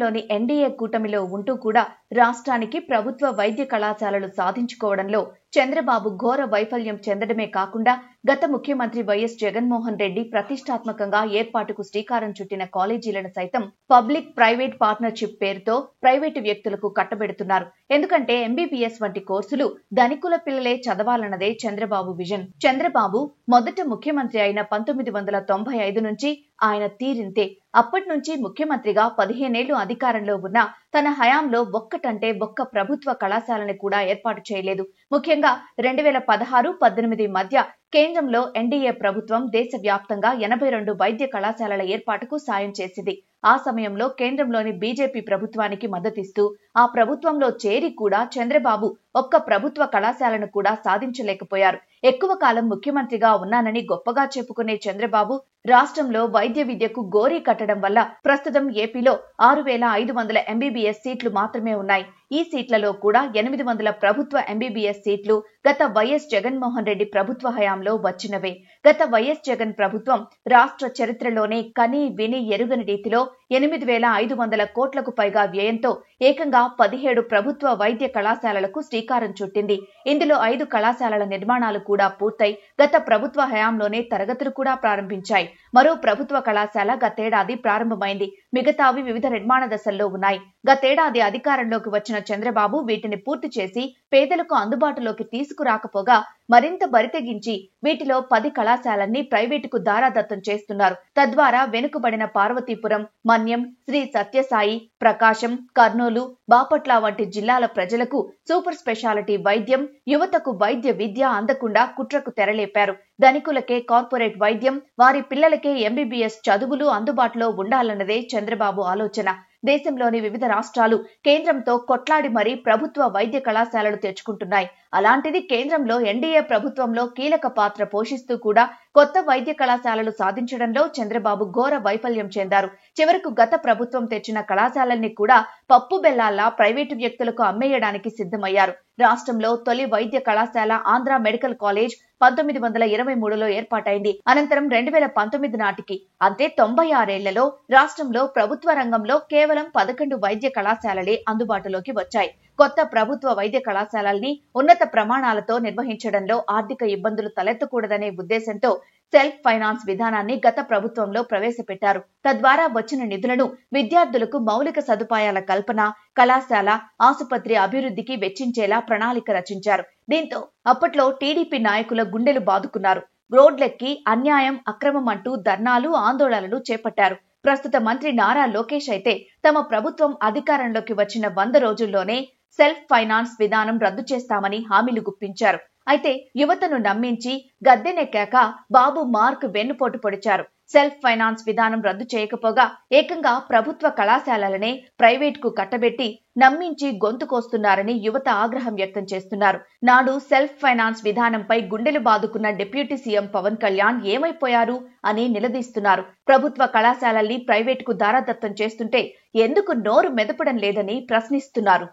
కేంద్రంలోని ఎన్డీఏ కూటమిలో ఉంటూ కూడా రాష్ట్రానికి ప్రభుత్వ వైద్య కళాశాలలు సాధించుకోవడంలో చంద్రబాబు ఘోర వైఫల్యం చెందడమే కాకుండా గత ముఖ్యమంత్రి వైఎస్ జగన్మోహన్ రెడ్డి ప్రతిష్టాత్మకంగా ఏర్పాటుకు శ్రీకారం చుట్టిన కాలేజీలను సైతం పబ్లిక్ ప్రైవేట్ పార్ట్నర్షిప్ పేరుతో ప్రైవేటు వ్యక్తులకు కట్టబెడుతున్నారు. ఎందుకంటే ఎంబీబీఎస్ వంటి కోర్సులు ధనికుల పిల్లలే చదవాలన్నదే చంద్రబాబు విజన్. చంద్రబాబు మొదట ముఖ్యమంత్రి అయిన 1995 నుంచి ఆయన తీరింతే. అప్పటి నుంచి ముఖ్యమంత్రిగా 15 ఏళ్లు అధికారంలో ఉన్న తన హయాంలో ఒక్కటంటే ఒక్క ప్రభుత్వ కళాశాలని కూడా ఏర్పాటు చేయలేదు. ముఖ్యంగా 2016-18 మధ్య కేంద్రంలో ఎన్డీఏ ప్రభుత్వం దేశవ్యాప్తంగా 82 వైద్య కళాశాలల ఏర్పాటుకు సాయం చేసింది. ఆ సమయంలో కేంద్రంలోని బీజేపీ ప్రభుత్వానికి మద్దతిస్తూ ఆ ప్రభుత్వంలో చేరి కూడా చంద్రబాబు ఒక్క ప్రభుత్వ కళాశాలను కూడా సాధించలేకపోయారు. ఎక్కువ కాలం ముఖ్యమంత్రిగా ఉన్నానని గొప్పగా చెప్పుకునే చంద్రబాబు రాష్ట్రంలో వైద్య విద్యకు గోరీ కట్టడం వల్ల ప్రస్తుతం ఏపీలో 6,500 ఎంబీబీఎస్ సీట్లు మాత్రమే ఉన్నాయి. ఈ సీట్లలో కూడా 800 ప్రభుత్వ ఎంబీబీఎస్ సీట్లు గత వైఎస్ జగన్మోహన్ రెడ్డి ప్రభుత్వ హయాంలో వచ్చినవే. గత వైఎస్ జగన్ ప్రభుత్వం రాష్ట్ర చరిత్రలోనే కని విని ఎరుగని రీతిలో 8,500 కోట్లకు పైగా వ్యయంతో ఏకంగా 17 ప్రభుత్వ వైద్య కళాశాలలకు శ్రీకారం చుట్టింది. ఇందులో 5 కళాశాలల నిర్మాణాలు కూడా పూర్తయి గత ప్రభుత్వ హయాంలోనే తరగతులు కూడా ప్రారంభించాయి. మరో ప్రభుత్వ కళాశాల గతేడాది ప్రారంభమైంది. మిగతావి వివిధ నిర్మాణ దశల్లో ఉన్నాయి. గతేడాది అధికారంలోకి వచ్చిన చంద్రబాబు వీటిని పూర్తి చేసి పేదలకు అందుబాటులోకి తీసుకురాకపోగా మరింత బరితెగించి వీటిలో 10 కళాశాలల్ని ప్రైవేటుకు దారాదత్తం చేస్తున్నారు. తద్వారా వెనుకబడిన పార్వతీపురం, మన్యం, శ్రీ సత్యసాయి, ప్రకాశం, కర్నూలు, బాపట్ల వంటి జిల్లాల ప్రజలకు సూపర్ స్పెషాలిటీ వైద్యం, యువతకు వైద్య విద్య అందకుండా కుట్రకు తెరలేపారు. ధనికులకే కార్పొరేట్ వైద్యం, వారి పిల్లలకే ఎంబీబీఎస్ చదువులు అందుబాటులో ఉండాలన్నదే చంద్రబాబు ఆలోచన. దేశంలోని వివిధ రాష్ట్రాలు కేంద్రంతో కొట్లాడి మరీ ప్రభుత్వ వైద్య కళాశాలలు తెచ్చుకుంటున్నాయి. అలాంటిది కేంద్రంలో ఎన్డీఏ ప్రభుత్వంలో కీలక పాత్ర పోషిస్తూ కూడా కొత్త వైద్య కళాశాలలు సాధించడంలో చంద్రబాబు ఘోర వైఫల్యం చెందారు. చివరకు గత ప్రభుత్వం తెచ్చిన కళాశాలల్ని కూడా పప్పు బెల్లాల్లా ప్రైవేటు వ్యక్తులకు అమ్మేయడానికి సిద్ధమయ్యారు. రాష్ట్రంలో తొలి వైద్య కళాశాల ఆంధ్ర మెడికల్ కాలేజ్ 1923లో ఏర్పాటైంది. అనంతరం 2019 నాటికి అంటే 96 ఏళ్లలో రాష్ట్రంలో ప్రభుత్వ రంగంలో కేవలం 11 వైద్య కళాశాలలే అందుబాటులోకి వచ్చాయి. కొత్త ప్రభుత్వ వైద్య కళాశాలల్ని ఉన్నత ప్రమాణాలతో నిర్వహించడంలో ఆర్థిక ఇబ్బందులు తలెత్తకూడదనే ఉద్దేశంతో సెల్ఫ్ ఫైనాన్స్ విధానాన్ని గత ప్రభుత్వంలో ప్రవేశపెట్టారు. తద్వారా వచ్చిన నిధులను విద్యార్థులకు మౌలిక సదుపాయాల కల్పన, కళాశాల, ఆసుపత్రి అభివృద్ధికి వెచ్చించేలా ప్రణాళిక రచించారు. దీంతో అప్పట్లో టీడీపీ నాయకుల గుండెలు బాదుకున్నారు. రోడ్లెక్కి అన్యాయం, అక్రమం అంటూ ధర్నాలు, ఆందోళనలు చేపట్టారు. ప్రస్తుత మంత్రి నారా లోకేష్ అయితే తమ ప్రభుత్వం అధికారంలోకి వచ్చిన 100 రోజుల్లోనే సెల్ఫ్ ఫైనాన్స్ విధానం రద్దు చేస్తామని హామీలు గుప్పించారు. అయితే యువతను నమ్మించి గద్దెనెక్కాక బాబు మార్క్ వెన్నుపోటు పొడిచారు. సెల్ఫ్ ఫైనాన్స్ విధానం రద్దు చేయకపోగా ఏకంగా ప్రభుత్వ కళాశాలలనే ప్రైవేట్ కు కట్టబెట్టి నమ్మించి గొంతుకొస్తున్నారని యువత ఆగ్రహం వ్యక్తం చేస్తున్నారు. నాడు సెల్ఫ్ ఫైనాన్స్ విధానంపై గుండెలు బాదుకున్న డిప్యూటీ సీఎం పవన్ కళ్యాణ్ ఏమైపోయారు అని నిలదీస్తున్నారు. ప్రభుత్వ కళాశాలల్ని ప్రైవేట్ కు దారాదత్తం చేస్తుంటే ఎందుకు నోరు మెదపడం లేదని ప్రశ్నిస్తున్నారు.